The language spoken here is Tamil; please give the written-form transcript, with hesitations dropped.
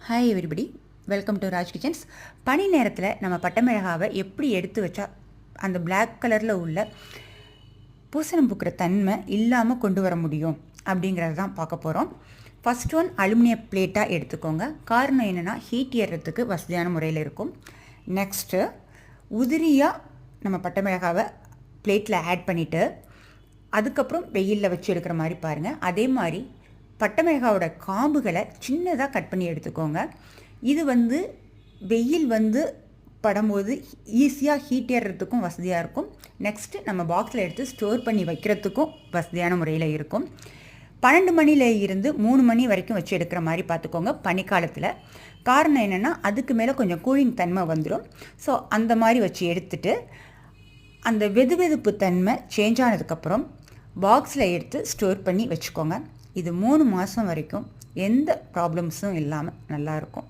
Hi everybody, welcome to Raj kitchens. பனி நேரத்தில் நம்ம பட்டை மிளகாவை எப்படி எடுத்து வச்சா அந்த பிளாக் கலரில் உள்ள பூசணம் பூக்கிற தன்மை இல்லாமல் கொண்டு வர முடியும் அப்படிங்கிறது தான் பார்க்க போகிறோம். ஃபஸ்ட் ஒன், அலுமினிய பிளேட்டாக எடுத்துக்கோங்க. காரணம் என்னென்னா ஹீட் ஏறுறதுக்கு வசதியான முறையில் இருக்கும். நெக்ஸ்ட்டு, உதிரியாக நம்ம பட்டை மிளகாவை பிளேட்டில் ஆட் பண்ணிவிட்டு அதுக்கப்புறம் வெயிலில் வச்சு எடுக்கிற மாதிரி பாருங்கள். அதே மாதிரி பட்டை மிளகாவோட காம்புகளை சின்னதாக கட் பண்ணி எடுத்துக்கோங்க. இது வெயில் படும்போது ஈஸியாக ஹீட் ஏறுறதுக்கும் வசதியாக இருக்கும். நெக்ஸ்ட்டு நம்ம பாக்ஸில் எடுத்து ஸ்டோர் பண்ணி வைக்கிறதுக்கும் வசதியான முறையில் இருக்கும். 12 மணியில் இருந்து 3 மணி வரைக்கும் வச்சு எடுக்கிற மாதிரி பார்த்துக்கோங்க பனிக்காலத்தில். காரணம் என்னென்னா அதுக்கு மேலே கொஞ்சம் கூலிங் தன்மை வந்துடும். ஸோ அந்த மாதிரி வச்சு எடுத்துட்டு அந்த வெதுவெதுப்பு தன்மை சேஞ்ச் ஆனதுக்கப்புறம் பாக்ஸில் எடுத்து ஸ்டோர் பண்ணி வச்சுக்கோங்க. இது 3 மாதம் வரைக்கும் எந்த ப்ராப்ளம்ஸும் இல்லாமல் நல்லாயிருக்கும்.